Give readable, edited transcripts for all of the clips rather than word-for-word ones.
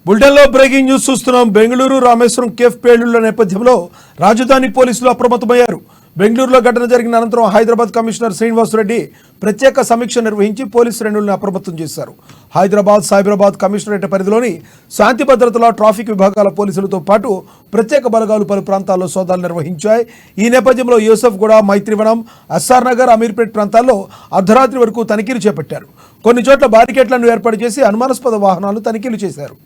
బులెటిన్లో breaking news చూస్తున్నాం. Bengaluru Rameswaram cafe పేలుళ్ల నేపథ్యంలో రాజధాని పోలీసులు అప్రమత్తమయ్యారు. బెంగళూరులో ఘటన జరిగిన అనంతరం హైదరాబాద్ కమిషనర్ శ్రీనివాస్ రెడ్డి ప్రత్యేక సమీక్ష నిర్వహించి పోలీసు శ్రేణులను అప్రమత్తం చేశారు. హైదరాబాద్, సైబరాబాద్ కమిషనరేట్ పరిధిలోని శాంతి భద్రతల, ట్రాఫిక్ విభాగాల పోలీసులతో పాటు ప్రత్యేక బలగాలు పలు ప్రాంతాల్లో సోదాలు నిర్వహించాయి. ఈ నేపథ్యంలో యూసఫ్గూడ, మైత్రివనం, ఎస్ఆర్ నగర్, అమీర్పేట్ ప్రాంతాల్లో అర్ధరాత్రి వరకు తనిఖీలు చేపట్టారు. కొన్ని చోట్ల బారికేట్లను ఏర్పాటు చేసి అనుమానాస్పద వాహనాలు తనిఖీలు చేశారు.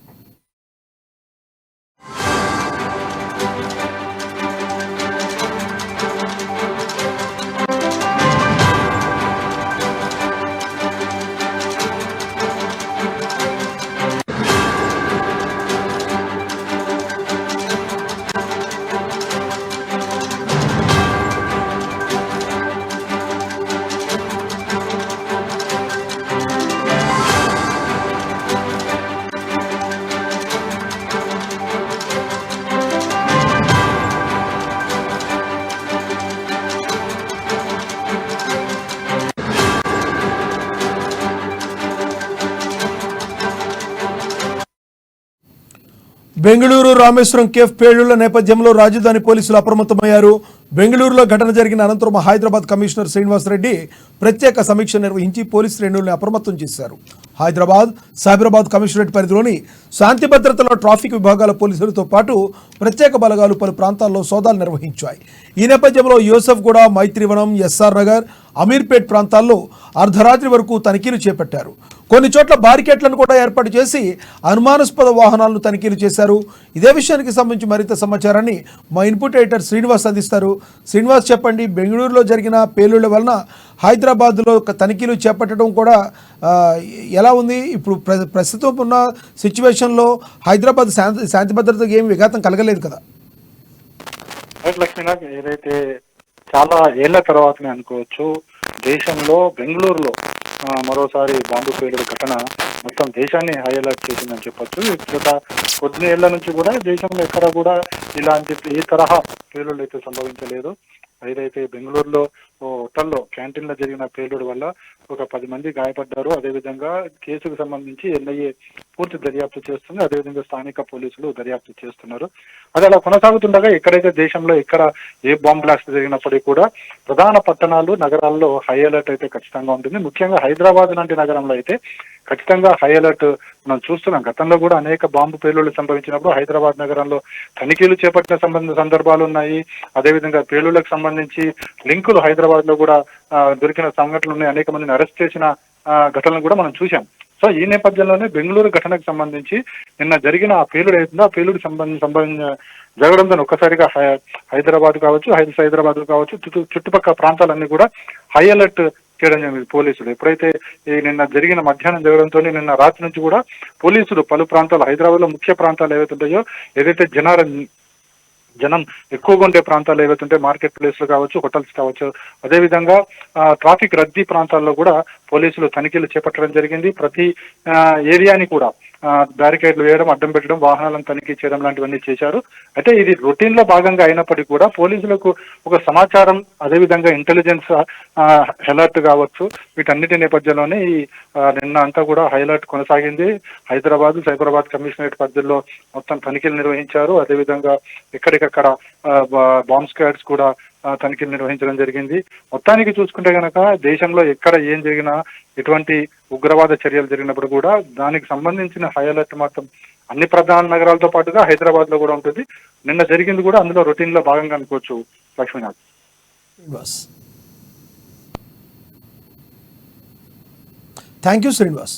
బెంగళూరు రామేశ్వరం కేఫ్ పేలుళ్ల నేపథ్యంలో రాజధాని పోలీసులు అప్రమత్తమయ్యారు. బెంగళూరులో ఘటన జరిగిన అనంతరం హైదరాబాద్ కమిషనర్ శ్రీనివాస్ రెడ్డి ప్రత్యేక సమీక్ష నిర్వహించి పోలీసు శ్రేణులను అప్రమత్తం చేశారు. హైదరాబాద్, సైబరాబాద్ కమిషనరేట్ పరిధిలోని శాంతి భద్రతల, ట్రాఫిక్ విభాగాల పోలీసులతో పాటు ప్రత్యేక బలగాలు పలు ప్రాంతాల్లో సోదాలు నిర్వహించాయి. ఈ నేపథ్యంలో యూసఫ్గూడ, మైత్రివనం, ఎస్ఆర్ నగర్, అమీర్పేట్ ప్రాంతాల్లో అర్ధరాత్రి వరకు తనిఖీలు చేపట్టారు. కొన్ని చోట్ల బారికేట్లను కూడా ఏర్పాటు చేసి అనుమానాస్పద వాహనాలను తనిఖీలు చేశారు. ఇదే విషయానికి సంబంధించి మరింత సమాచారాన్ని మా ఇన్పుట్ ఎడిటర్ శ్రీనివాస్ అందిస్తారు. శ్రీనివాస్, చెప్పండి, బెంగళూరులో జరిగిన పేలుళ్ల వలన హైదరాబాద్లో తనిఖీలు చేపట్టడం కూడా ఎలా ఉంది? ఇప్పుడు ప్రస్తుతం ఉన్న సిచ్యువేషన్లో హైదరాబాద్ శాంతి భద్రతకు ఏమి విఘాతం కలగలేదు కదా? లక్ష్మీనాథ్, ఏదైతే చాలా ఏళ్ల తర్వాతనే అనుకోవచ్చు, దేశంలో బెంగళూరులో మరోసారి బాంబు పేలుడు ఘటన మొత్తం దేశాన్ని హై అలర్ట్ చేసిందని చెప్పొచ్చు. గత కొద్ది ఏళ్ల నుంచి కూడా దేశంలో ఎక్కడ కూడా ఇలాంటి ఈ తరహా పేలుళ్ళు అయితే సంభవించలేదు. ఏదైతే బెంగళూరులో హోటల్లో క్యాంటీన్లో జరిగిన పేలుడు వల్ల ఒక 10 మంది గాయపడ్డారు. అదేవిధంగా కేసుకు సంబంధించి ఎన్ఐఏ పూర్తి దర్యాప్తు చేస్తుంది. అదేవిధంగా స్థానిక పోలీసులు దర్యాప్తు చేస్తున్నారు. అది అలా కొనసాగుతుండగా ఎక్కడైతే దేశంలో ఎక్కడ ఏ బాంబ్ బ్లాస్ట్ జరిగినప్పటికీ కూడా ప్రధాన పట్టణాలు, నగరాల్లో హై అలర్ట్ అయితే ఖచ్చితంగా ఉంటుంది. ముఖ్యంగా హైదరాబాద్ లాంటి నగరంలో అయితే ఖచ్చితంగా హై అలర్ట్ మనం చూస్తున్నాం. గతంలో కూడా అనేక బాంబు పేలుళ్లు సంభవించినప్పుడు హైదరాబాద్ నగరంలో తనిఖీలు చేపట్టిన సందర్భాలు ఉన్నాయి. అదేవిధంగా పేలుళ్లకు సంబంధించి లింకులు హైదరాబాద్ లో కూడా దొరికిన సంఘటనలు ఉన్నాయి. అనేక మందిని అరెస్ట్ చేసిన ఘటనలు కూడా మనం చూసాం. సో ఈ నేపథ్యంలోనే బెంగళూరు ఘటనకు సంబంధించి నిన్న జరిగిన ఆ పేలుడు ఏదైతుందో ఆ పేలుడు జరగడంతో ఒక్కసారిగా హైదరాబాద్ కావచ్చు, హైదరాబాద్ కావచ్చు, చుట్టుపక్కల ప్రాంతాలన్నీ కూడా హై అలర్ట్ చేయడం జరిగింది పోలీసులు. ఎప్పుడైతే నిన్న జరిగిన మధ్యాహ్నం జరగడంతో నిన్న రాత్రి నుంచి కూడా పోలీసులు పలు ప్రాంతాలు, హైదరాబాద్ లో ముఖ్య ప్రాంతాలు ఏవైతే ఉంటాయో, ఏదైతే జనం ఎక్కువగా ఉండే ప్రాంతాలు ఏవైతే ఉంటే మార్కెట్ ప్లేస్లు కావచ్చు, హోటల్స్ కావచ్చు, అదేవిధంగా ట్రాఫిక్ రద్దీ ప్రాంతాల్లో కూడా పోలీసులు తనిఖీలు చేపట్టడం జరిగింది. ప్రతి ఏరియాని కూడా బ్యారికేడ్లు వేయడం, అడ్డం పెట్టడం, వాహనాలను తనిఖీ చేయడం లాంటివన్నీ చేశారు. అయితే ఇది రొటీన్ లో భాగంగా అయినప్పటికీ కూడా పోలీసులకు ఒక సమాచారం, అదేవిధంగా ఇంటెలిజెన్స్ అలర్ట్ కావచ్చు, వీటన్నిటి నేపథ్యంలోనే ఈ నిన్న అంతా కూడా హైలైట్ కొనసాగింది. హైదరాబాద్, సైబరాబాద్ కమిషనరేట్ పరిధిలో మొత్తం తనిఖీలు నిర్వహించారు. అదేవిధంగా ఎక్కడికక్కడ బాంబ్ స్క్వాడ్స్ కూడా తనిఖీలు నిర్వహించడం జరిగింది. మొత్తానికి చూసుకుంటే కనుక దేశంలో ఎక్కడ ఏం జరిగినా, ఎటువంటి ఉగ్రవాద చర్యలు జరిగినప్పుడు కూడా దానికి సంబంధించిన హై అలర్ట్ మాత్రం అన్ని ప్రధాన నగరాలతో పాటుగా హైదరాబాద్ లో కూడా ఉంటుంది. నిన్న జరిగింది కూడా అందులో రొటీన్ లో భాగంగా అనుకోవచ్చు. Lakshminath, thank you Srinivas.